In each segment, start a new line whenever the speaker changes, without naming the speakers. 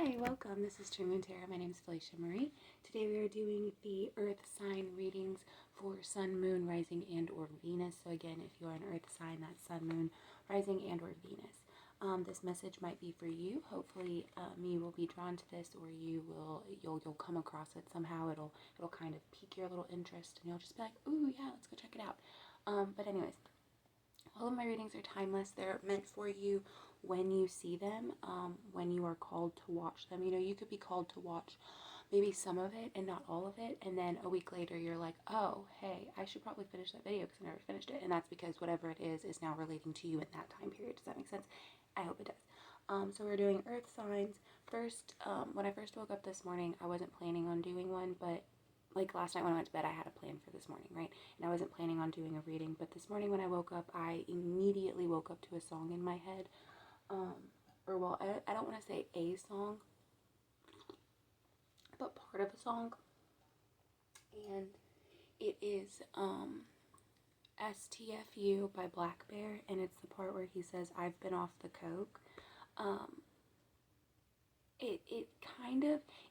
Hi, welcome. This is True Moon Tarot. My name is FeleciaMarie. Today we are doing the Earth sign readings for Sun, Moon, Rising, and or Venus. So again, if you are an Earth sign, that's Sun, Moon, Rising, and or Venus. This message might be for you. Hopefully, you will be drawn to this, or you'll come across it somehow. It'll kind of pique your little interest, and you'll just be like, "Ooh, yeah, let's go check it out." But anyways, all of my readings are timeless. They're meant for you when you see them, when you are called to watch them. You know, you could be called to watch maybe some of it and not all of it, and then a week later you're like, oh, hey, I should probably finish that video because I never finished it. And that's because whatever it is now relating to you in that time period. Does that make sense? I hope it does. So we're doing Earth signs. First, when I first woke up this morning, I wasn't planning on doing one, but like last night when I went to bed, I had a plan for this morning, right? And I wasn't planning on doing a reading, but this morning when I woke up, I immediately woke up to a song in my head. I don't want to say a song, but part of a song. And it is STFU by Black Bear, and it's the part where he says, I've been off the coke.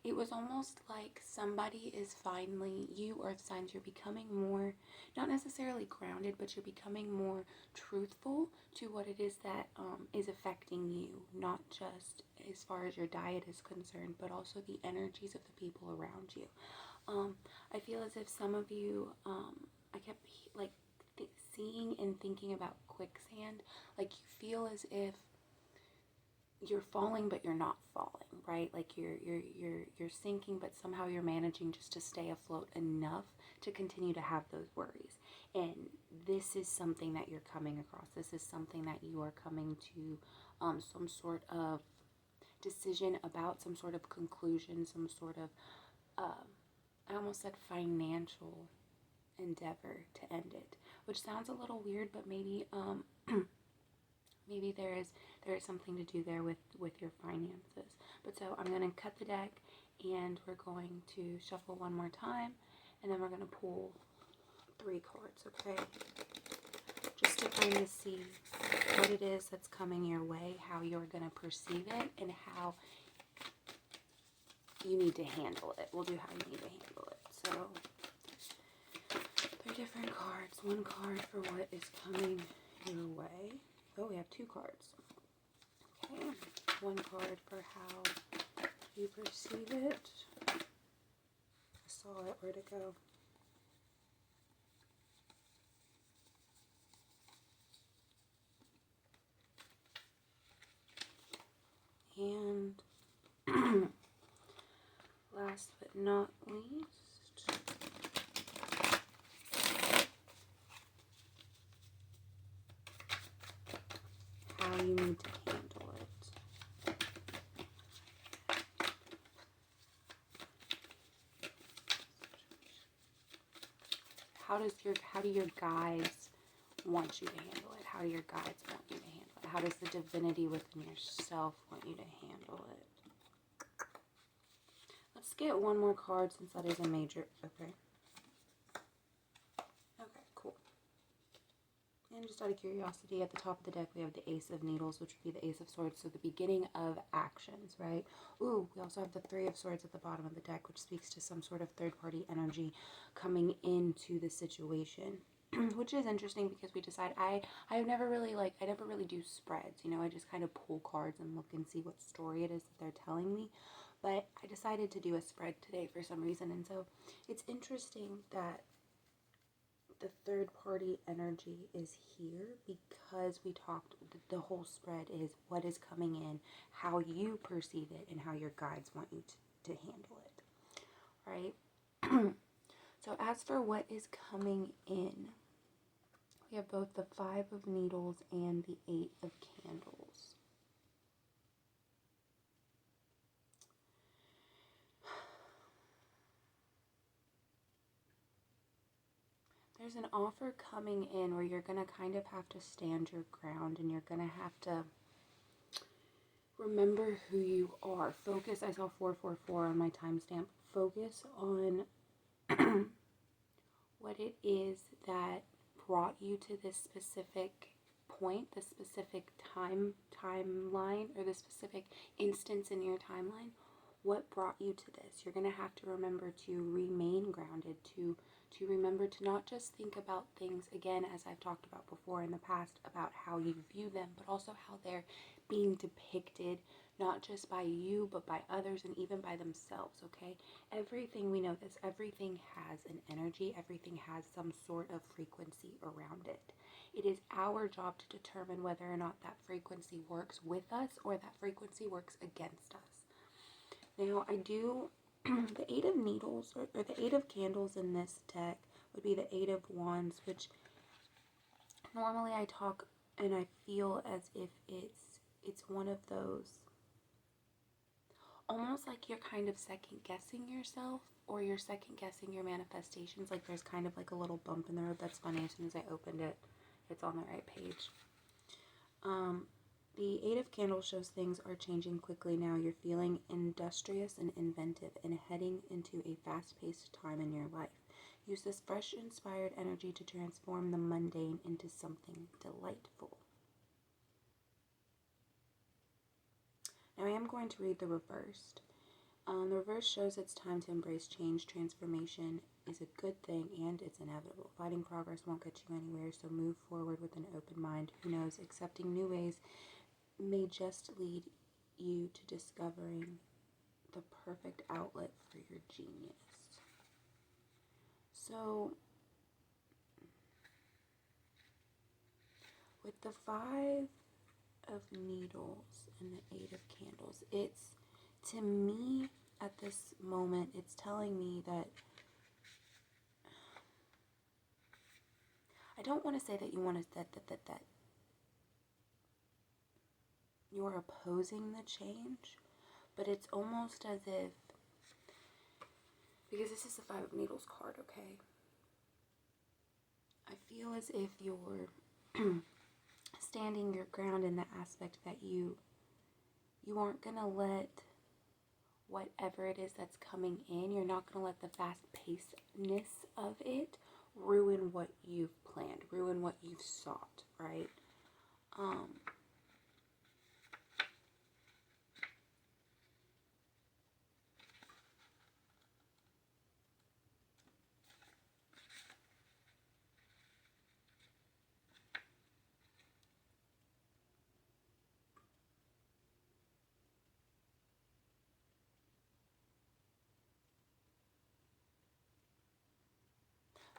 It was almost like somebody is finally, you Earth signs, you're becoming more, not necessarily grounded, but you're becoming more truthful to what it is that is affecting you, not just as far as your diet is concerned, but also the energies of the people around you. I feel as if some of you, I kept seeing and thinking about quicksand, like you feel as if you're falling but you're not falling, right? Like you're sinking, but somehow you're managing just to stay afloat enough to continue to have those worries. And this is something that you're coming across. This is something that you are coming to some sort of decision about, some sort of conclusion, some sort of I almost said financial endeavor to end it, which sounds a little weird, but maybe maybe there is something to do there with your finances. But so I'm going to cut the deck, and we're going to shuffle one more time, and then we're going to pull 3 cards, okay? Just to kind of see what it is that's coming your way, how you're going to perceive it, and how you need to handle it. We'll do how you need to handle it. So 3 different cards. 1 card for what is coming your way. Oh, we have 2 cards. Okay, 1 card for how you perceive it. I saw it. Where'd it go? And last but not least, how you need to handle it. How do your guides want you to handle it? How do your guides want you to handle it? How does the divinity within yourself want you to handle it? Let's get 1 more card since that is a major. Okay. Okay, cool. And just out of curiosity, at the top of the deck, we have the Ace of Needles, which would be the Ace of Swords, so the beginning of actions, right? Ooh, we also have the 3 of Swords at the bottom of the deck, which speaks to some sort of third-party energy coming into the situation, which is interesting because we decide, I never really do spreads, you know, I just kind of pull cards and look and see what story it is that they're telling me, but I decided to do a spread today for some reason, and so it's interesting that the third party energy is here because we talked, the whole spread is what is coming in, how you perceive it, and how your guides want you to handle it, right? So as for what is coming in, we have both the 5 of Needles and the 8 of Candles. There's an offer coming in where you're going to kind of have to stand your ground, and you're going to have to remember who you are. Focus, I saw 444 on my timestamp. Focus on what it is that brought you to this specific point, the specific timeline, or the specific instance in your timeline, what brought you to this. You're going to have to remember to remain grounded, to remember to not just think about things, again, as I've talked about before in the past, about how you view them, but also how they're being depicted, not just by you, but by others and even by themselves, okay? Everything, we know this, everything has an energy, everything has some sort of frequency around it. It is our job to determine whether or not that frequency works with us or that frequency works against us. Now, I do, the Eight of Needles, or the Eight of Candles in this deck would be the Eight of Wands, which normally I talk and I feel as if it's one of those, almost like you're kind of second guessing yourself, or you're second guessing your manifestations. Like there's kind of like a little bump in the road. That's funny, as soon as I opened it, it's on the right page. The Eight of Candles shows things are changing quickly now. You're feeling industrious and inventive and heading into a fast-paced time in your life. Use this fresh, inspired energy to transform the mundane into something delightful. Now I am going to read the reversed. The reverse shows it's time to embrace change. Transformation is a good thing and it's inevitable. Fighting progress won't get you anywhere, so move forward with an open mind. Who knows, accepting new ways may just lead you to discovering the perfect outlet for your genius. So, with the Five of Needles and the Eight of Candles, it's, to me, at this moment, it's telling me that I don't want to say that you want to, that you're opposing the change, but it's almost as if, because this is the Five of Needles card, okay? I feel as if you're standing your ground in the aspect that you aren't going to let whatever it is that's coming in, you're not going to let the fast-pacedness of it ruin what you've planned, ruin what you've sought, right?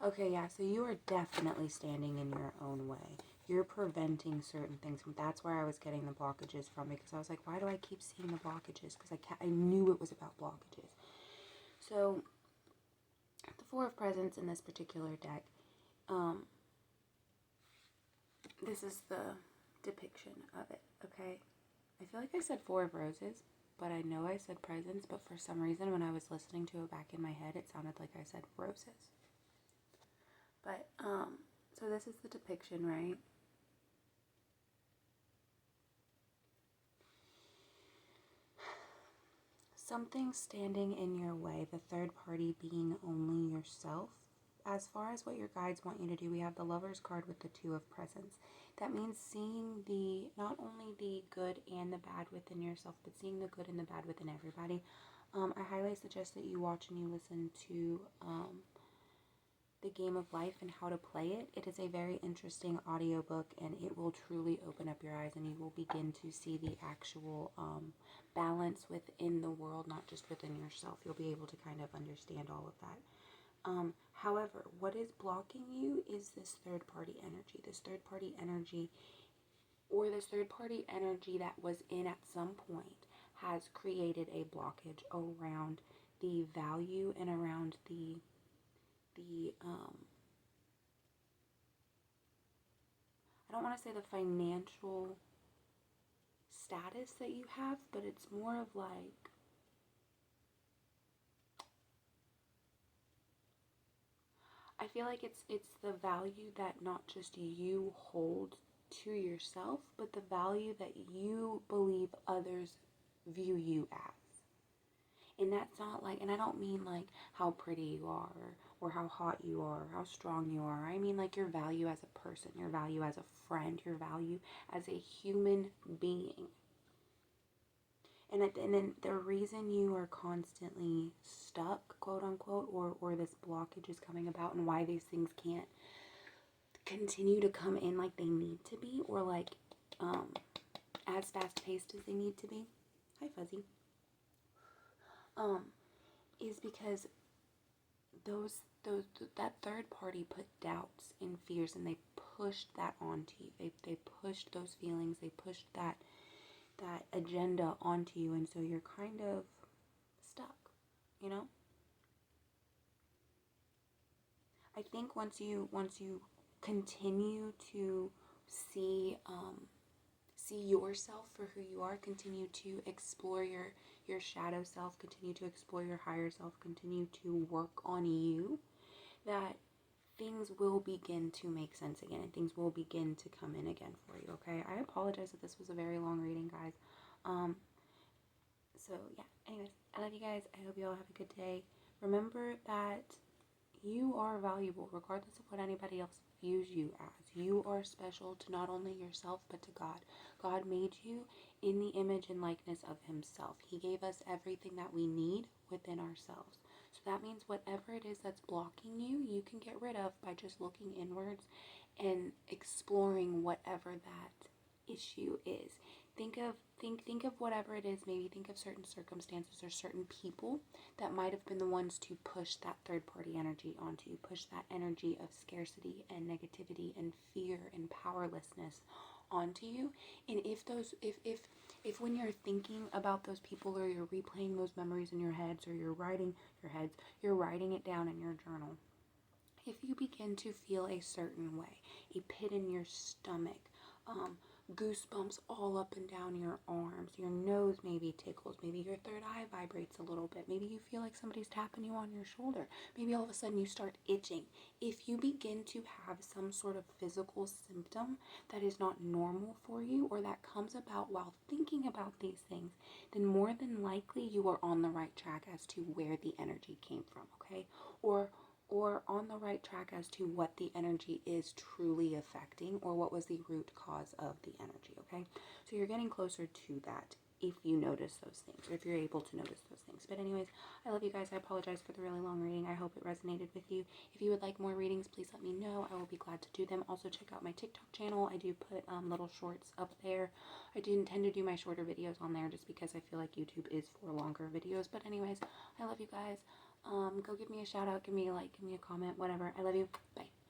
Okay, yeah, so you are definitely standing in your own way. You're preventing certain things. That's where I was getting the blockages from, because I was like, why do I keep seeing the blockages? Because I knew it was about blockages. So, the Four of Presents in this particular deck, this is the depiction of it, okay? I feel like I said Four of Roses, but I know I said presents, but for some reason when I was listening to it back in my head, it sounded like I said roses. But, so this is the depiction, right? Something standing in your way, the third party being only yourself. As far as what your guides want you to do, we have the Lover's card with the Two of Presents. That means seeing not only the good and the bad within yourself, but seeing the good and the bad within everybody. I highly suggest that you watch and you listen to, The Game of Life and How to Play It. It is a very interesting audiobook, and it will truly open up your eyes, and you will begin to see the actual balance within the world, not just within yourself. You'll be able to kind of understand all of that. However, what is blocking you is this third party energy. This third party energy, or this third party energy that was in at some point, has created a blockage around the value and around the I don't want to say the financial status that you have, but it's more of like, I feel like it's the value that not just you hold to yourself, but the value that you believe others view you as. And that's not like, and I don't mean like how pretty you are or how hot you are, or how strong you are. I mean like your value as a person, your value as a friend, your value as a human being. And then the reason you are constantly stuck, quote unquote, or this blockage is coming about, and why these things can't continue to come in like they need to be, or like as fast paced as they need to be. Hi, Fuzzy. Is because that third party put doubts and fears, and they pushed that onto you. They pushed those feelings. They pushed that agenda onto you, and so you're kind of stuck, you know? I think once you continue to see see yourself for who you are, continue to explore your shadow self, continue to explore your higher self, continue to work on you, that things will begin to make sense again, and things will begin to come in again for you, okay? I apologize that this was a very long reading, guys. So yeah, anyways, I love you guys. I hope you all have a good day. Remember that you are valuable regardless of what anybody else views you as. You are special to not only yourself but to God. God made you in the image and likeness of himself. He gave us everything that we need within ourselves. So that means whatever it is that's blocking you, you can get rid of by just looking inwards and exploring whatever that issue is. Think of whatever it is. Maybe think of certain circumstances or certain people that might have been the ones to push that third party energy onto you, push that energy of scarcity and negativity and fear and powerlessness onto you. And if when you're thinking about those people, or you're replaying those memories in your heads, or you're writing it down in your journal, if you begin to feel a certain way, a pit in your stomach, goosebumps all up and down your arms, your nose maybe tickles, maybe your third eye vibrates a little bit, maybe you feel like somebody's tapping you on your shoulder, maybe all of a sudden you start itching. If you begin to have some sort of physical symptom that is not normal for you, or that comes about while thinking about these things, then more than likely you are on the right track as to where the energy came from, okay? Or on the right track as to what the energy is truly affecting, or what was the root cause of the energy, okay? So you're getting closer to that if you notice those things, or if you're able to notice those things. But anyways, I love you guys. I apologize for the really long reading. I hope it resonated with you. If you would like more readings, please let me know. I will be glad to do them. Also, check out my TikTok channel. I do put little shorts up there. I do intend to do my shorter videos on there just because I feel like YouTube is for longer videos. But anyways, I love you guys. Go give me a shout out, give me a like, give me a comment, whatever. I love you. Bye.